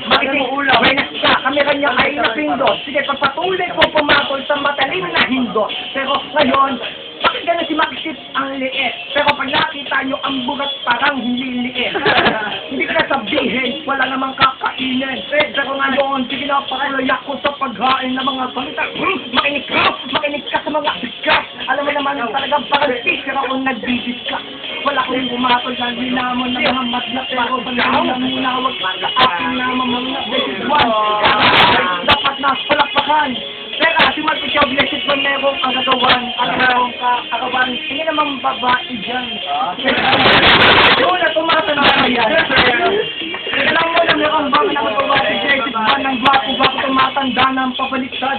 Makinig ka, kami kanya ay napindot. Sige, pagpatuloy ko pumatol sa matalim na hindot. Pero ngayon, pakinggan na si Maxit ang liit. Pero pag nakita nyo ang bugat parang hindi liit. Hindi ka sabihin, wala namang kakainin. Pero ngayon, sige na pakuloy ako sa paghain ng mga salita. Makinig ka sa mga discuss. Alam mo naman talagang parang teacher ako nagbibiscuss. Wala akong bumatol na linamon ng mga madlap. Pero pagkaon na muna, wag ka akin na mamang this is one. Dapat na palakpakan. Pero si Marco Chow, blessed ba merong kagagawan? Merong kagawan? Hindi naman babae dyan. Doon na tumata na yan. Alam mo na merong bang na babae blessed ba ng gwapo-gwapo tumatanda ng pabaliktad?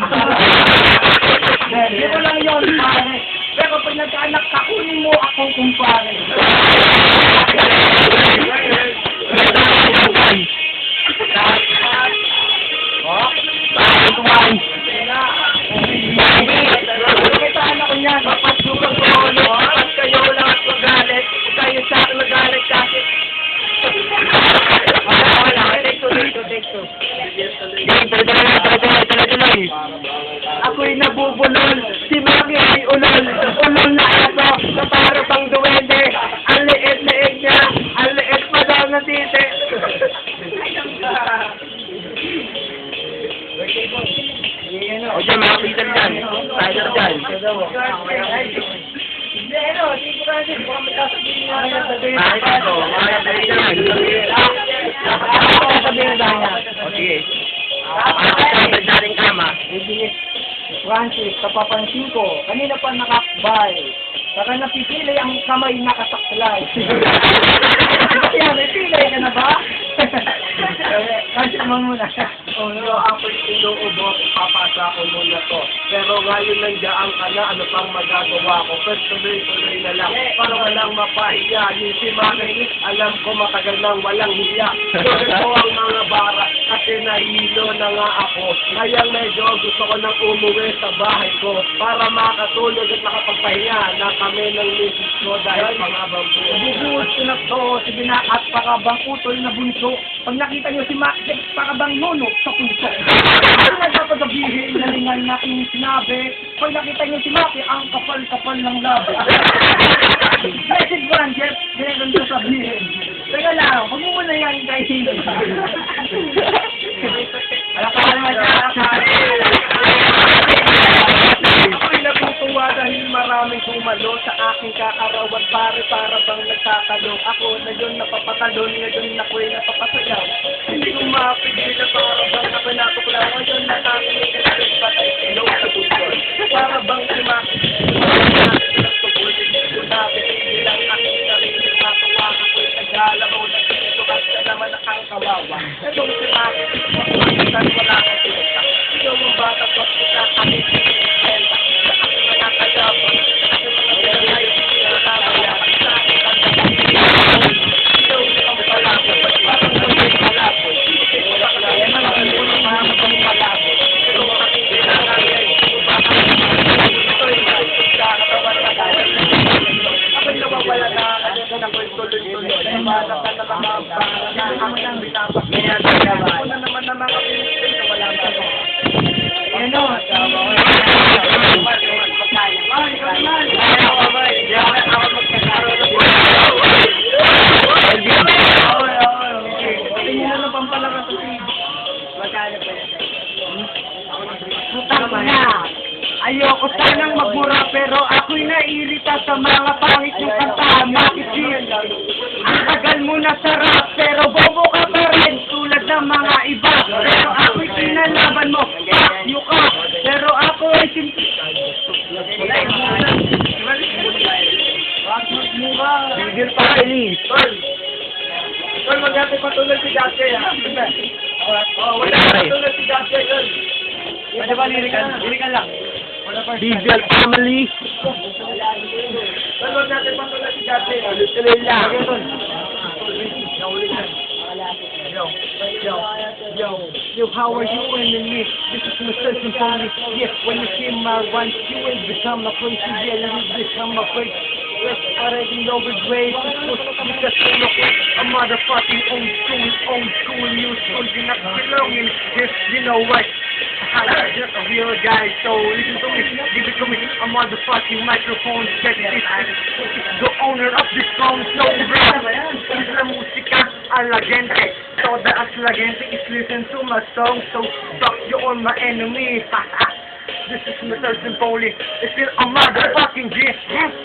Dito lang yun, pare. Pero pag nagkaanak ka, kunin mo akong kumpare. Ako'y nabubulol, si Mami ay ulol. Ulol na aso, sa para pang duwende. Ang liit-liit niya, ang liit pa daw na tite. O dyan, mga pisan dyan. Spider dyan. Hindi, hindi ko kasi, baka may kasabihin nga na sabihin. Sabihin na niya. O sige. Ang dating kama. Francis, kapapansin ko, kanina pa nakakbay. Saka napipili ang kamay nakasaklay. Kaya may pilay ka na ba? Kasi naman muna. Pero ako'y inuubo, papasa ko muna to. Pero ngayon nandiyan ka na, ano pang magagawa ko? Pero tuloy-tuloy na lang, para walang mapahiya. Yung si Maki, alam ko matagal nang walang hiya. Tuloy ko ang mga bara, kasi nahilo na nga ako. Ngayon medyo gusto ko nang umuwi sa bahay ko, para makatulog at makapagpahinga na kami ng misis ko dahil pangabang buhay. Bubuhos ko na to, sige na, at pakabang utol na bunso. Pag nakita nyo si Max, pakabang nuno sa puso. Ano na dapat sabihin, nalingan na aking sinabi. Pag nakita nyo si Max, ang kapal-kapal ng labi. Blessed one, Jeff, ganyan ko sabihin. Teka lang, huwag mo muna yan kay Hilo. Alam ka naman siya, Ako'y natutuwa dahil maraming sumalo sa aking kakarawan, pare para bang nagtatalong. Ako na yun napapatalon, ngayon ako'y napapasayaw. Hindi ko mapigil na para bang ako'y natuklaw. Ngayon nakakinig na rin patay ilaw sa bundol. Para bang sumakit ko natin bilang aking sarili matuwa. Ako'y nagalaw na dito kasi naman ang kawawa. Itong sumakit, makulitan wala kang tulita. Ikaw ang bata ko sa aking sinilenta. Sa aking mga kayabang, sa aking mga pinagay, sa aking mga ikaw ang palaboy, parang may palaboy. Ikaw ang palaboy, parang may palaboy. Ikaw ang aking pinagay, parang ito'y sa katawan na tayo. Ako'y nawawala na, ano na ako'y tuloy-tuloy. Ay, wala ka na mga pangalan na ang binapak. Ako na naman na mga Pilipino, wala na ako. Ano? Ayoko sanang magmura pero ako'y naiirita sa mga pangit yung kanta. Bakit yun? Ang tagal mo na sa rap pero bobo ka pa rin tulad ng mga iba. Pero ako'y kinalaban mo. Fuck you ka. Pero ako'y Bigil pa ka, Elise. Tol, mag-ate patuloy si Dante, ha? Wala patuloy si Dante, tol. Pwede ba lirikan lang? Diesel family. Tol, mag-ate patuloy si Dante, ha? Tuloy lang. Yo, how are you enemy? This is my searching for me. Yes, when you see my rhymes, you will become a crazy. Yeah, you will become a crazy. reckless. Already know with ways to push because they look like a motherfucking old school, new school. You're not belonging here, you know what? I'm just a real guy, so listen to me, give it to me, a motherfucking microphone, check this, the owner of this phone, no rap, is la música a la gente, toda as la gente is listen to my song, so fuck you all my enemies, this is Mr. Simpoli, it's still a motherfucking G,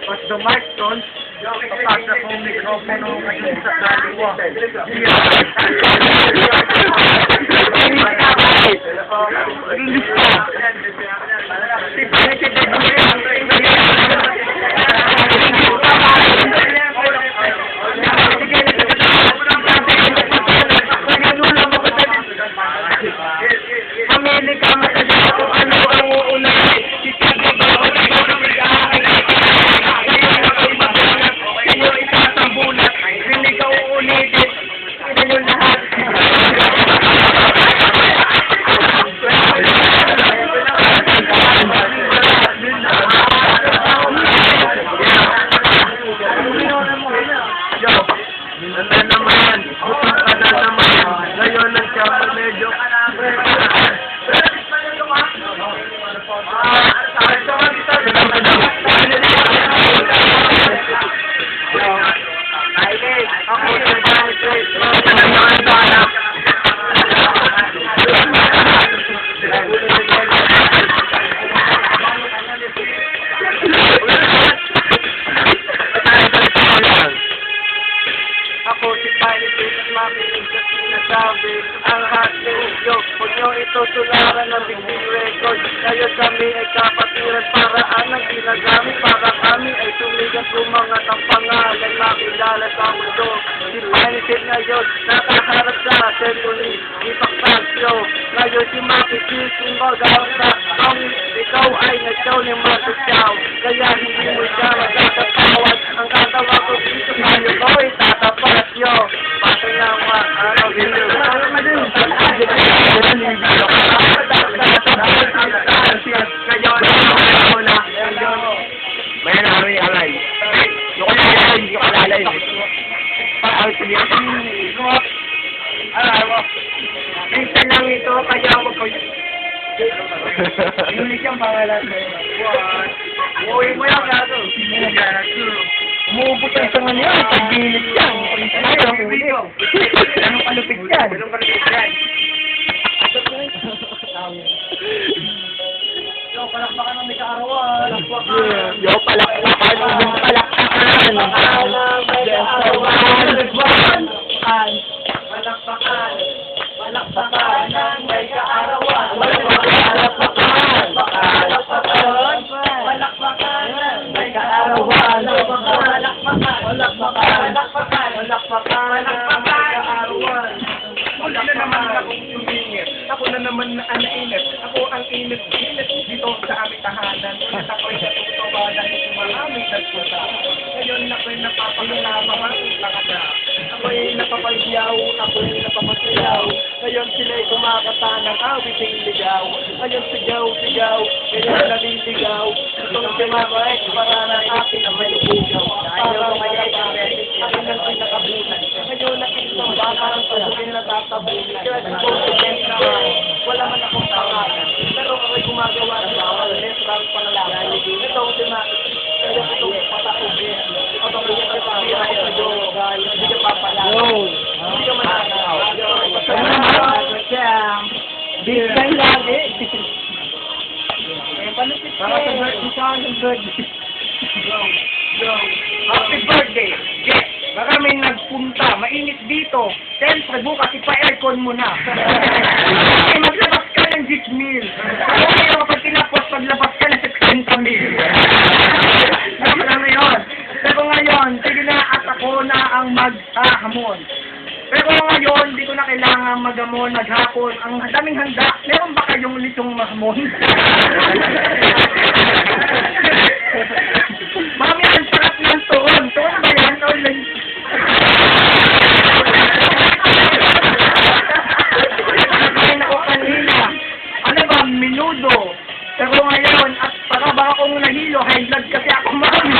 what's the mic, son? Papasa kong mikropono ngayon sa kaliwa. Amerika, matanda kung ano ang uunahin. Nanda naman, utang ka na naman, ngayon ang siya medyo ako si Pilot at makinig sa sinasabi ang hotline joke. Huwag niyo ito tularan ng biging record. Ngayon kami ay kapatiran paraan ng ginagamit para kami ay tumigas umangat ang pangalan makilala sa mundo. Si Pilot ngayon nakaharap sa Symphony Ipaktasyo. Ngayon si Makikis kumbaga sa song. Ikaw ay nag-show ni Matuchaw. Kaya hindi mo siya magkakatawad. Ang katawa ko dito kayo ko ay tatapat. Yo, pato na ang video. May nari alay. Yung alalay. Paano niya? Alay mo. Minsan lang ito, kaya ako ko. Unique yung pangalan mo. Uy mo yung gato. Umuubos ang isang ano yan, pag-gilit yan. Tayo ang ulit. Anong kalupit yan? Anong kalupit yan? Yo, palakpakan ng may kaarawan. Yo, palakpakan. Palakpakan. Palakpakan. Palakpakan ng may kaarawan. Palakpakan. Palakpakan ng may kaarawan. Wala na naman akong sumingit. Ako na naman na anainit. Ako ang init-init dito sa aming tahanan. At ako'y natutuwa dahil marami nagpunta. Ngayon ako'y napapalala mga utakada. Ako'y napapalyaw, ako'y napapasayaw. Ngayon sila'y kumakata ng awiting ligaw. Ngayon sigaw, ngayon naliligaw. Itong timabay para ng aking may ligaw. Para malapit, aking ang pinakabulan. Ngayon nakikita ba parang pasukin na tatabunan. Kaya siguro na wala man akong pangalan. Pero ako'y gumagawa ng bawal. Letrang panalaman. Ito ang timabay. Kaya itong pataubin. At ang mga kapatira ko sa iyo. Hindi ka papalala. Hindi ka mananaw. Big time lagi. Para sa birthday sa akin, birthday. Happy birthday! Yes! Baka may nagpunta, mainit dito. Siyempre, bukas ipa-aircon mo na. Kasi maglabas ka ng 10,000. Kaya kapag tinapos, maglabas ka ng 60,000. Joke lang na yun. Pero ngayon, sige na at ako na ang maghahamon. Pero ngayon, hindi ko na kailangan maghamon, maghapon. Ang daming handa. Meron ba kayong litong mahamon? Mami, ang sarap ng tuon. Tuon ba yan? Kain ako kanina. Ano ba? Minudo. Pero ngayon, at para ba akong nahilo, high blood kasi ako mami.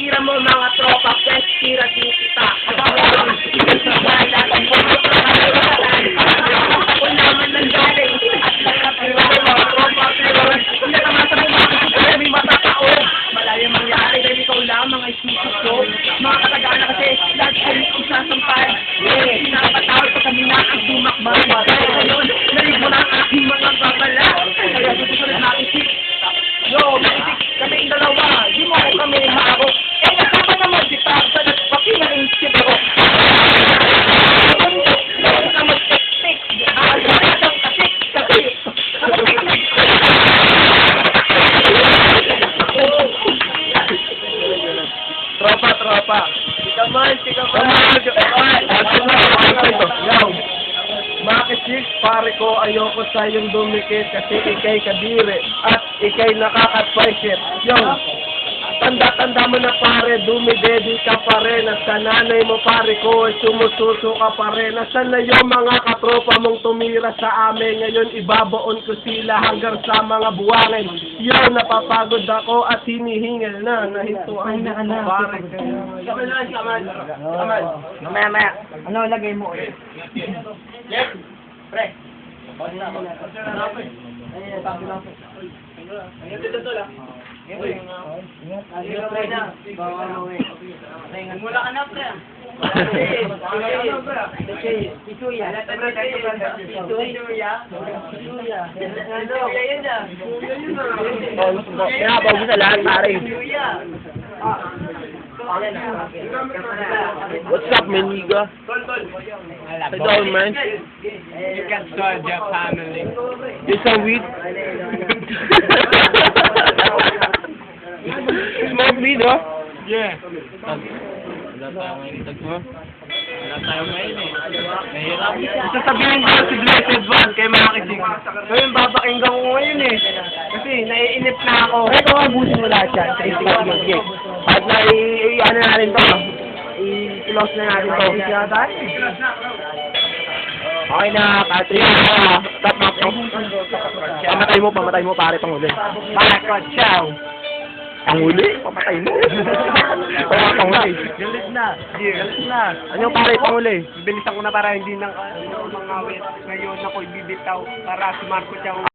Tira mo mga tropa, pwes, tira din kita. Ako naman ng galing. At nakatira mo mga tropa, pero hindi naman sa mga may matatao. Malaya mangyari dahil ikaw lamang ay susunod. Mga katagana kasi lahat ay ikaw sasampal. Pinapatawad pa kami na ang dumakbang. Kaya ngayon, nalig mo na ang aking mga babala. Kaya susunod natin si Yo, kami yung dalawa. Di mo ako kami maako. Eh, nasama naman si Tapsa at papinang yung sito ko. Tropa. Sika man. Bakit sis, pare ko, ayoko sa yung dumikit kasi ikay kadiri at ikay nakaka-advise. Yo, tanda mo na pare, dumidedi ka pa rin at sa nanay mo pare ko, sumususo ka pa rin. Nasaan na yung mga katropa mong tumira sa amin? Ngayon ibabaon ko sila hanggang sa mga buwangin. Yo, napapagod ako at hinihingal na nahinto ang pare. Kaman. Mamaya. Ano lagay mo? Pre. Mula ka na, pre. Isuya. Kaya bago sa lahat, pare. What's up, man, nigga? Sit down, man. You can start your family. You some weed? Smoke weed, huh? Yeah. Sasabihin ko si Blessed One kay mga kisig. Ngayon babakinggan ko ngayon eh. Kasi naiinip na ako. Kaya ito abusin mo lahat yan. Sige. At na ano natin to, i-close na natin to. Okay na, Patrick. Stop na ako. Pamatay mo pare panghuli. Marco, ciao. Panghuli? Pamatay mo. Panghuli. Galit na. Ano pare panghuli? Bilisan ko na para hindi nang mga wet. Ngayon ako ibibitaw para si Marco ciao.